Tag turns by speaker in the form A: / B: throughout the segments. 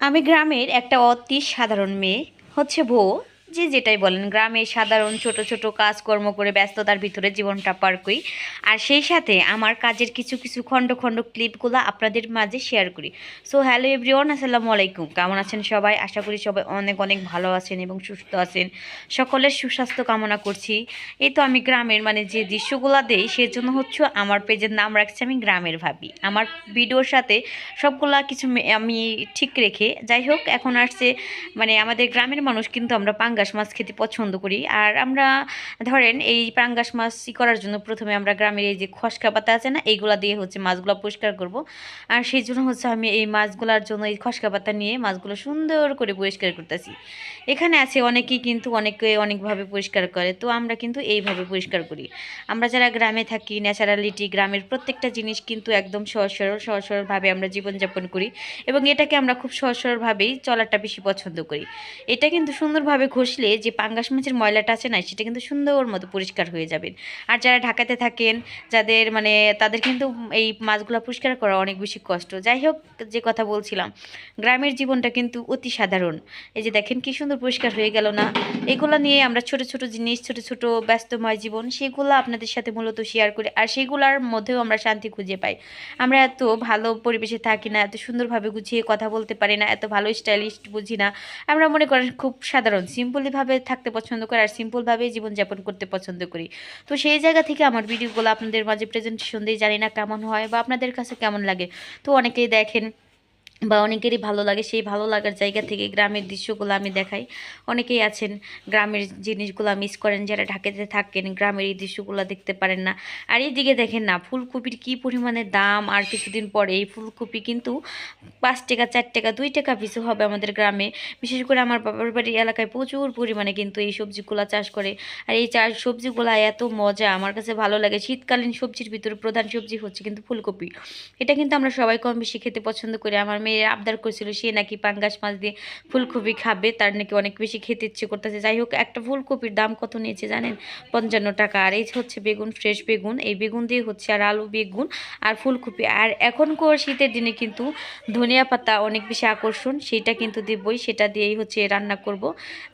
A: আমি গ্রামের একটা অতি সাধারণ মেয়ে, হচ্ছে বউ। যে যেটাই বলেন, গ্রামে সাধারণ ছোট ছোট কাজকর্ম করে ব্যস্ততার ভিতরে জীবনটা পার করি। আর সেই সাথে আমার কাজের কিছু কিছু খণ্ড খণ্ড ক্লিপগুলো আপনাদের মাঝে শেয়ার করি। সো হ্যালো এভরিওয়ান, আসসালামু আলাইকুম। কেমন আছেন সবাই? আশা করি সবাই অনেক অনেক ভালো আছেন এবং সুস্থ আছেন। সকলের সুস্বাস্থ্য কামনা করছি। এই তো আমি গ্রামের যে দৃশ্যগুলো দেই, সেজন্য হচ্ছে আমার পেজের নাম রাখছি আমি গ্রামের ভাবি। আমার ভিডিওর সাথে সবগুলা কিছু আমি ঠিক রেখে, যাই হোক, এখন আসছে আমাদের গ্রামের মানুষ কিন্তু আমরা পাঙ্গাস মাছ খেতে পছন্দ করি। আর আমরা ধরেন এই পাঙ্গাস মাছ করার জন্য প্রথমে আমরা গ্রামের এই যে খসকা পাতা আছে না, এইগুলা দিয়ে হচ্ছে মাছগুলো পরিষ্কার করব। আর সেই জন্য হচ্ছে আমি এই মাছগুলোর জন্য এই খসকা পাতা নিয়ে মাছগুলো সুন্দর করে পরিষ্কার করতেছি। এখানে আছে অনেকেই কিন্তু অনেকে অনেকভাবে পরিষ্কার করে, তো আমরা কিন্তু এইভাবে পরিষ্কার করি। আমরা যারা গ্রামে থাকি, ন্যাচারালিটি, গ্রামের প্রত্যেকটা জিনিস কিন্তু একদম সহজ সরলভাবে আমরা জীবনযাপন করি এবং এটাকে আমরা খুব সহজ সরলভাবেই চলাটা বেশি পছন্দ করি। এটা কিন্তু সুন্দরভাবে ঘষলে যে পাঙ্গাস মাছের ময়লাটা আছে না, সেটা কিন্তু সুন্দর মতো পরিষ্কার হয়ে যাবে। আর যারা ঢাকাতে থাকেন, যাদের তাদের কিন্তু এই মাছগুলো পরিষ্কার করা অনেক বেশি কষ্ট। যাই হোক, যে কথা বলছিলাম, গ্রামের জীবনটা কিন্তু অতি সাধারণ। এই যে দেখেন কি সুন্দর পরিষ্কার হয়ে গেল না। এগুলো নিয়ে আমরা ছোট ছোট জিনিস, ছোট ছোট ব্যস্তময় জীবন, সেগুলো আপনাদের সাথে মূলত শেয়ার করি। আর সেগুলোর মধ্যেও আমরা শান্তি খুঁজে পাই। আমরা এত ভালো পরিবেশে থাকি না, এত সুন্দরভাবে গুছিয়ে কথা বলতে পারি না, এত ভালো স্টাইলিশ বুঝি না। আমরা মনে করেন খুব সাধারণ সিম্পলিভাবে থাকতে পছন্দ করি আর সিম্পলভাবেই জীবনযাপন করতে পছন্দ করি। তো সেই জায়গা থেকে আমার ভিডিওগুলো আপনাদের মাঝে প্রেজেন্টেশন দিয়ে, জানি না কেমন হয় বা আপনাদের কাছে কেমন লাগে। তো অনেকেই দেখেন বা অনেকেরই ভালো লাগে, সেই ভালো লাগার জায়গা থেকে গ্রামের দৃশ্যগুলো আমি দেখাই। অনেকেই আছেন গ্রামের জিনিসগুলো মিস করেন, যারা ঢাকাতে থাকেন, গ্রামের এই দৃশ্যগুলো দেখতে পারেন না। আর এইদিকে দেখেন না, ফুলকপির কি পরিমাণে দাম। আর কিছুদিন পরে এই ফুলকপি কিন্তু 5 টাকা, 4 টাকা, 2 টাকা পিছু হবে আমাদের গ্রামে। বিশেষ করে আমার বাবার বাড়ির এলাকায় প্রচুর পরিমাণে কিন্তু এই সবজিগুলো চাষ করে। আর এই সবজিগুলো এত মজা, আমার কাছে ভালো লাগে। শীতকালীন সবজির ভিতরে প্রধান সবজি হচ্ছে কিন্তু ফুলকপি। এটা কিন্তু আমরা সবাই কম বেশি খেতে পছন্দ করি। আমার মেয়ে আবদার করেছিল, সে নাকি পাঙ্গাস মাছ দিয়ে ফুলকপি খাবে, তার নাকি অনেক বেশি খেতে ইচ্ছে করতেছে। যাই হোক, একটা ফুলকপির দাম কত নিয়েছে জানেন? 55 টাকা। আর এই হচ্ছে বেগুন, ফ্রেশ বেগুন। এই বেগুন দিয়ে হচ্ছে আর আলু, বেগুন আর ফুলকপি। আর এখনকার শীতের দিনে কিন্তু ধনিয়া পাতা অনেক বেশি আকর্ষণ, সেটা কিন্তু দেবই, সেটা দিয়েই হচ্ছে রান্না করব।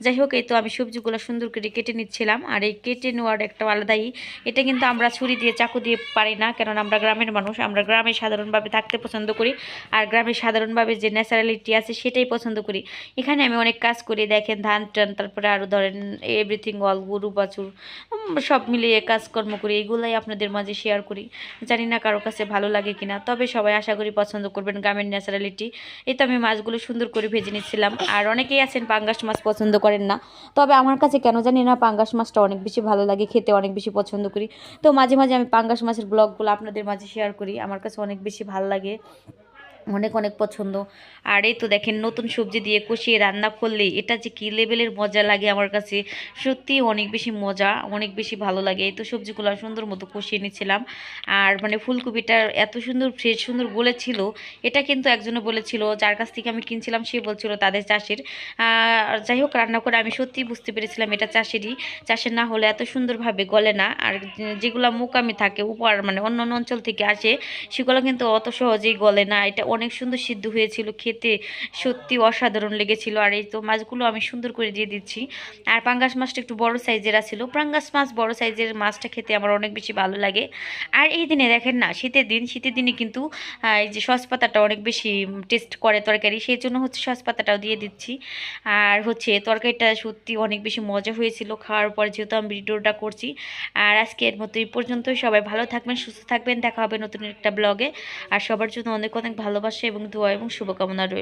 A: যাই হোক, এই তো আমি সবজিগুলো সুন্দর করে কেটে নিচ্ছিলাম। আর এই কেটে নেওয়ার একটা আলাদাই, এটা কিন্তু আমরা ছুরি দিয়ে, চাকু দিয়ে পারি না, কারণ আমরা গ্রামের মানুষ, আমরা গ্রামে সাধারণভাবে থাকতে পছন্দ করি। আর গ্রামে সাধারণভাবে যে ন্যাচারালিটি আছে সেটাই পছন্দ করি। এখানে আমি অনেক কাজ করি, দেখেন, ধান টান, তারপরে আরও ধরেন এভরিথিং, অল, গরু বাছুর, সব মিলিয়ে কাজকর্ম করি। এইগুলাই আপনাদের মাঝে শেয়ার করি। জানি না কারো কাছে ভালো লাগে কিনা, তবে সবাই আশা করি পছন্দ করবেন গ্রামের ন্যাচারালিটি। এই তো আমি মাছগুলো সুন্দর করে ভেজে নিচ্ছিলাম। আর অনেকেই আছেন পাঙ্গাস মাছ পছন্দ করেন না, তবে আমার কাছে কেন জানি না পাঙ্গাস মাছটা অনেক বেশি ভালো লাগে, খেতে অনেক বেশি পছন্দ করি। তো মাঝে মাঝে আমি পাঙ্গাস মাছের ব্লগগুলো আপনাদের মাঝে শেয়ার করি, আমার কাছে অনেক বেশি ভালো লাগে, অনেক অনেক পছন্দ। আর এই তো দেখেন, নতুন সবজি দিয়ে কষিয়ে রান্না করলে এটা যে কী লেভেলের মজা লাগে, আমার কাছে সত্যি অনেক বেশি মজা, অনেক বেশি ভালো লাগে। এই তো সবজিগুলো সুন্দর মতো কষিয়ে নিচ্ছিলাম। আর ফুলকপিটা এত সুন্দর ফ্রেশ, সুন্দর বলেছিল। এটা কিন্তু একজনে বলেছিল, যার কাছ থেকে আমি কিনছিলাম, সে বলছিল তাদের চাষের। যাই হোক, রান্না করে আমি সত্যি বুঝতে পেরেছিলাম এটা চাষেরই। চাষের না হলে এত সুন্দরভাবে গলে না। আর যেগুলো মুকামি থাকে উপর, অন্য অন্য অঞ্চল থেকে আসে, সেগুলো কিন্তু অত সহজেই গলে না। এটা অনেক সুন্দর সিদ্ধ হয়েছিল, খেতে সত্যি অসাধারণ লেগেছিল। আর এই তো মাছগুলো আমি সুন্দর করে দিয়ে দিচ্ছি। আর পাঙ্গাস মাছটা একটু বড় সাইজের ছিল। পাঙ্গাস মাছ বড় সাইজের মাছটা খেতে আমার অনেক বেশি ভালো লাগে। আর এই দিনে দেখেন না, শীতের দিনে কিন্তু এই যে সসপাতাটা অনেক বেশি টেস্ট করে তরকারি, সেই জন্য হচ্ছে সসপাতাটাও দিয়ে দিচ্ছি। আর হচ্ছে তরকারিটা সত্যি অনেক বেশি মজা হয়েছিল খাওয়ার পর, যেহেতু আমি ভিডিওটা করছি। আর আজকের মতো এই পর্যন্তই। সবাই ভালো থাকবেন, সুস্থ থাকবেন, দেখা হবে নতুন একটা ব্লগে। আর সবার জন্য অনেক অনেক ভালোবাসা এবং দোয়া এবং শুভকামনা রইল।